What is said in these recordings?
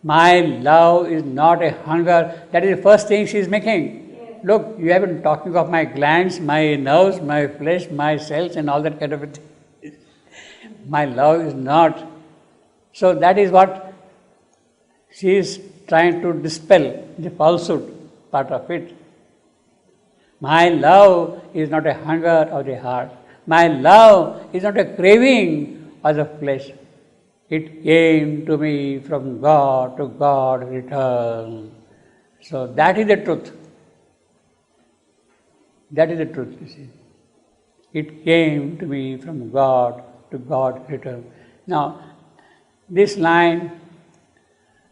My love is not a hunger. That is the first thing she is making. Yes. Look, you have been talking of my glands, my nerves, my flesh, my cells, and all that kind of a thing. My love is not. So that is what she is trying to dispel, the falsehood part of it. My love is not a hunger of the heart. My love is not a craving of the flesh. It came to me from God to God return. So that is the truth. That is the truth, you see. It came to me from God to God return. Now, this line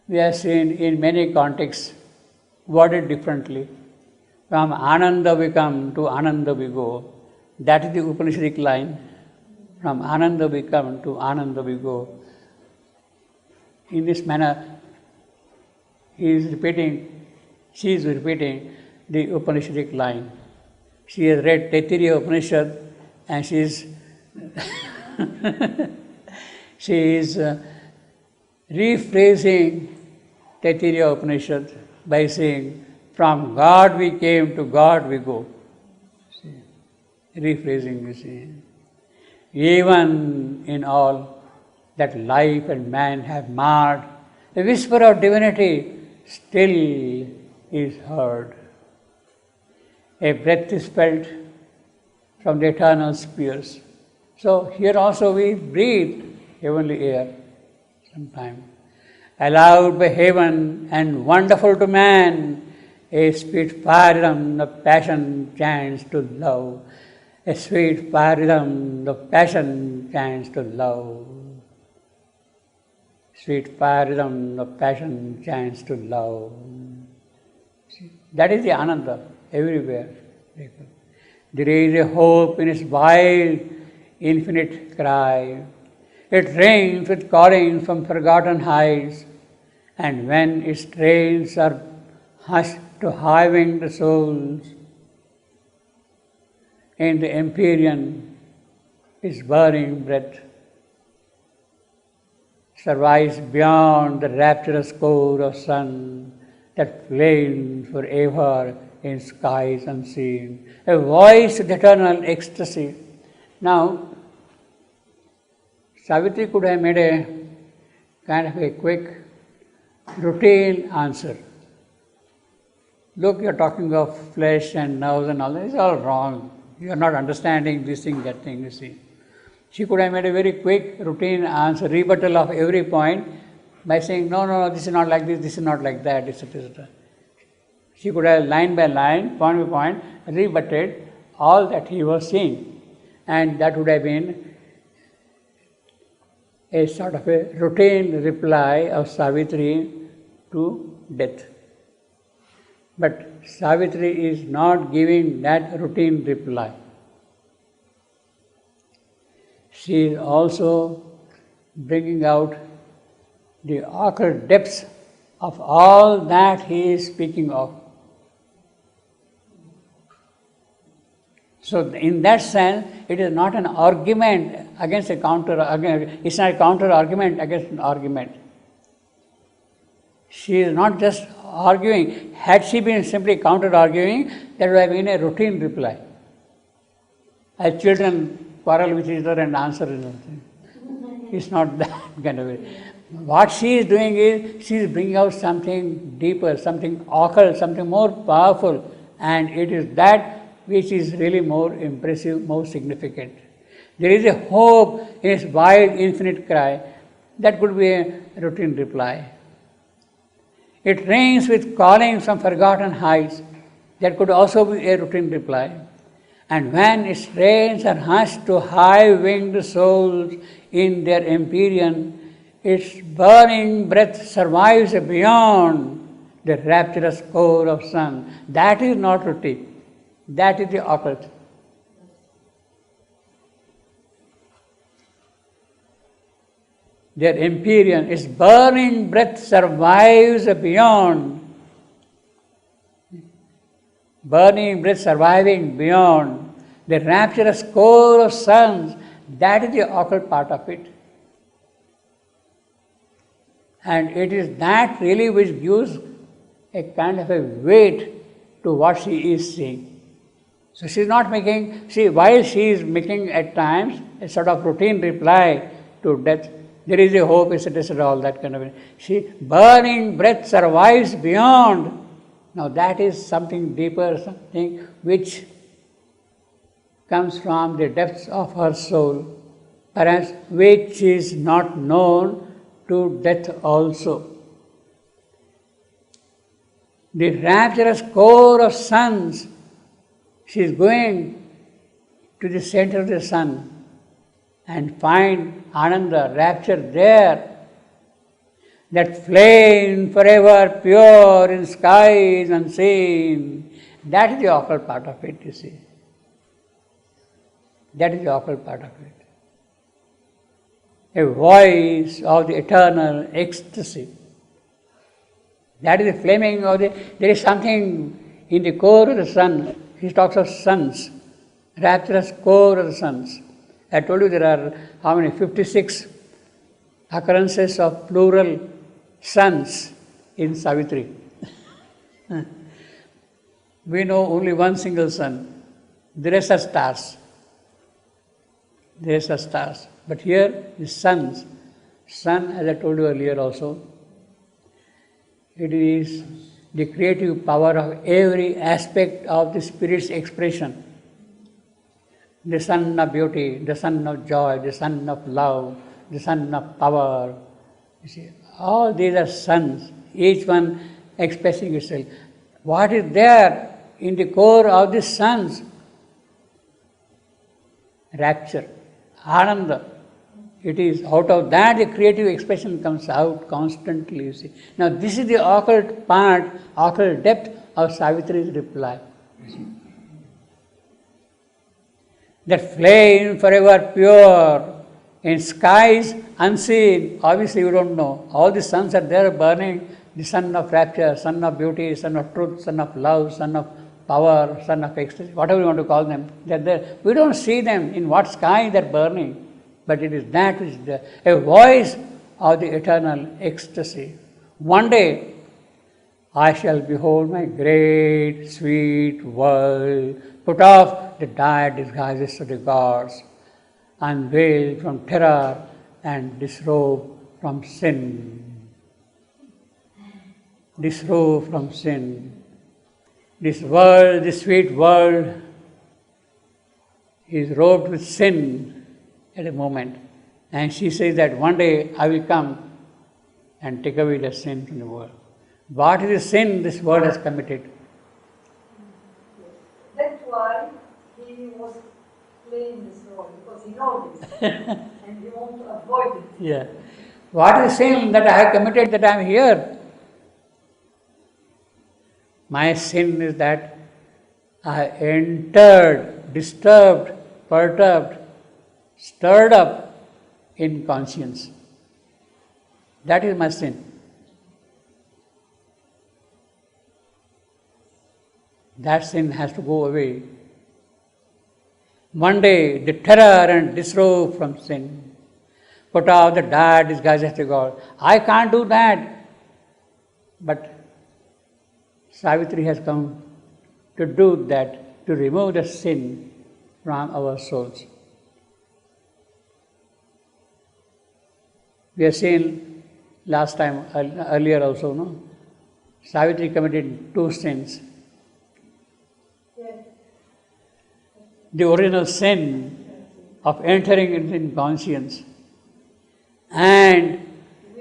we have seen in many contexts, worded differently. From Ananda we come, to Ananda we go. That is the Upanishadic line. From Ananda we come, to Ananda we go. In this manner, she is repeating the Upanishadic line. She has read Taittiriya Upanishad and she is rephrasing Taittiriya Upanishad by saying, from God we came, to God we go. See, rephrasing, you see. Even in all that life and man have marred, the whisper of divinity still is heard. A breath is felt from the eternal spheres. So here also we breathe heavenly air sometime. Allowed by heaven and wonderful to man, a sweet fire rhythm of passion chants to love. A sweet fire rhythm of passion chants to love. Sweet fire rhythm of passion chants to love. See, that is the Ananda everywhere. There is a hope in its wild, infinite cry. It rings with callings from forgotten heights, and when its strains are hushed to high-winged souls, in the empyrean, its burning breath survives beyond the rapturous core of sun that flames forever in skies unseen, a voice of eternal ecstasy. Now, Savitri could have made a kind of a quick, routine answer. Look, you are talking of flesh and nerves and all that. It's all wrong. You are not understanding this thing, that thing, you see. She could have made a very quick, routine answer, rebuttal of every point by saying, no, this is not like this is not like that, etc., etc. She could have line by line, point by point, rebutted all that he was saying. And that would have been a sort of a routine reply of Savitri to death. But Savitri is not giving that routine reply. She is also bringing out the occult depths of all that he is speaking of. So in that sense, it is not an argument against a counter argument. It's not a counter argument against an argument. She is not just arguing. Had she been simply counter arguing, there would have been a routine reply. As children quarrel with each other and answer anything. It's not that kind of way. What she is doing is, she is bringing out something deeper, something occult, something more powerful, and it is that which is really more impressive, more significant. There is a hope in its wide, infinite cry. That could be a routine reply. It rings with callings from forgotten heights. That could also be a routine reply. And when its strains are hushed to high-winged souls in their empyrean, its burning breath survives beyond the rapturous core of sun. That is not routine. That is the occult. Their empyrean, its burning breath survives beyond. Burning breath surviving beyond the rapturous core of suns. That is the occult part of it. And it is that really which gives a kind of a weight to what she is saying. So she is not making, while she is making at times a sort of routine reply to death, there is a hope, etc., all that kind of thing. She, burning breath survives beyond. Now that is something deeper, something which comes from the depths of her soul, perhaps which is not known to death also. The rapturous core of suns, she is going to the center of the sun and find Ananda, rapture there, that flame forever pure in skies unseen. That is the occult part of it, you see. That is the occult part of it. A voice of the eternal ecstasy. That is the flaming of the, there is something in the core of the sun. He talks of suns, rapturous core of the suns. I told you there are how many? 56 occurrences of plural suns in Savitri. We know only one single sun. The rest are stars. The rest are stars. But here the suns. Sun, as I told you earlier also, it is the creative power of every aspect of the Spirit's expression. The sun of beauty, the sun of joy, the sun of love, the sun of power. You see, all these are suns, each one expressing itself. What is there in the core of the suns? Rapture, Ananda. It is out of that the creative expression comes out constantly, you see. Now this is the occult part, occult depth of Savitri's reply. That flame forever pure in skies unseen. Obviously you don't know. All the suns are there burning. The sun of rapture, sun of beauty, sun of truth, sun of love, sun of power, sun of ecstasy, whatever you want to call them. They're there. We don't see them in what sky they're burning. But it is that which is there, a voice of the eternal ecstasy. One day I shall behold my great sweet world, put off the dire disguises of the gods, unveiled from terror and disrobe from sin. Disrobe from sin. This world, this sweet world, is robed with sin at a moment. And she says that one day I will come and take away the sin from the world. What is the sin this world has committed? That's why he was playing this role, because he knows this and he wants to avoid it. Yeah. What is the sin that I have committed that I am here? My sin is that I entered, disturbed, perturbed, stirred up in conscience. That is my sin. That sin has to go away. One day, the terror and disrobe from sin, put off the dire disguises of God. I can't do that. But Savitri has come to do that, to remove the sin from our souls. We have seen last time, earlier also, no? Savitri committed two sins. Yes. The original sin of entering in conscience, and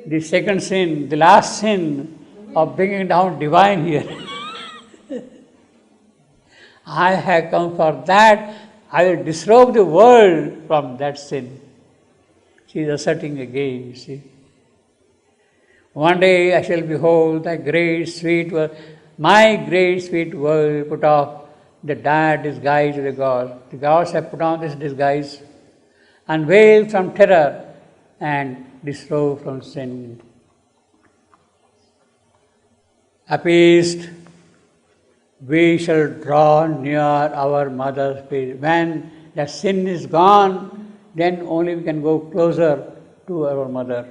the second sin, the last sin of bringing down divine here. I have come for that. I will disrobe the world from that sin. She is asserting again, you see. One day I shall behold thy great sweet world, my great sweet world, put off the dire disguise of the gods. The gods have put on this disguise, unveiled from terror and disrobed from sin. Appeased, we shall draw near our mother's feet. When that sin is gone, then only we can go closer to our mother.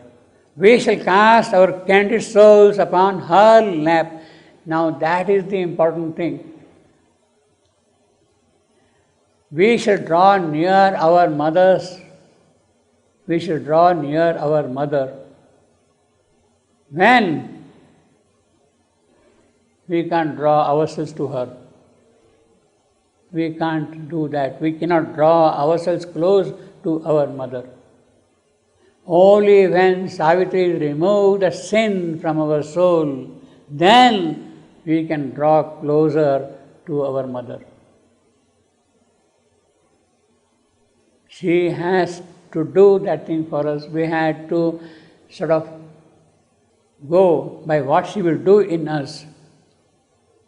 We shall cast our candid souls upon her lap. Now that is the important thing. We shall draw near our mothers. We shall draw near our mother. When we can't draw ourselves to her. We can't do that. We cannot draw ourselves close to our mother. Only when Savitri removed the sin from our soul, then we can draw closer to our mother. She has to do that thing for us. We had to sort of go by what she will do in us.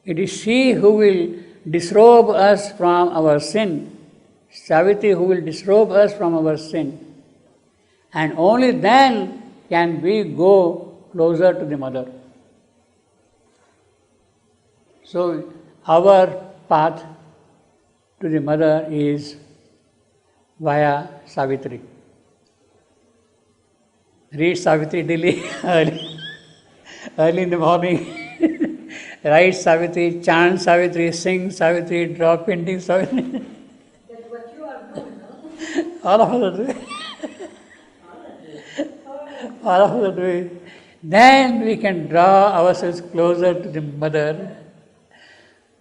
It is she who will disrobe us from our sin. Savitri who will disrobe us from our sin. And only then can we go closer to the mother. So our path to the mother is via Savitri. Read Savitri daily, early in the morning. Write Savitri, chant Savitri, sing Savitri, draw painting Savitri. That's what you are doing, no? All of us are doing. All of us are doing. Then we can draw ourselves closer to the mother.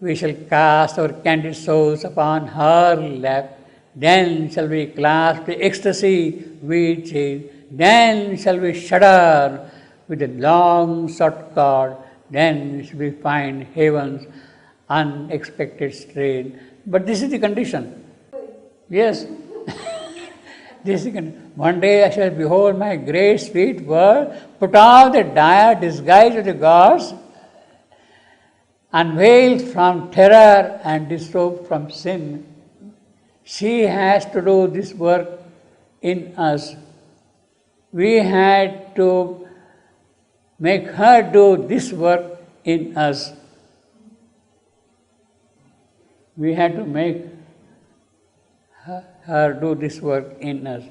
We shall cast our candid souls upon her lap. Then shall we clasp the ecstasy we chase. Then shall we shudder with a long sought cord. Then shall we find heaven's unexpected strain. But this is the condition. Yes. This is the condition. One day I shall behold my great sweet world, put off the dire disguise of the gods, unveiled from terror and disrobed from sin. She has to do this work in us. We had to make her do this work in us. We had to make her do this work in us.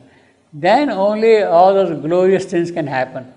Then only all those glorious things can happen.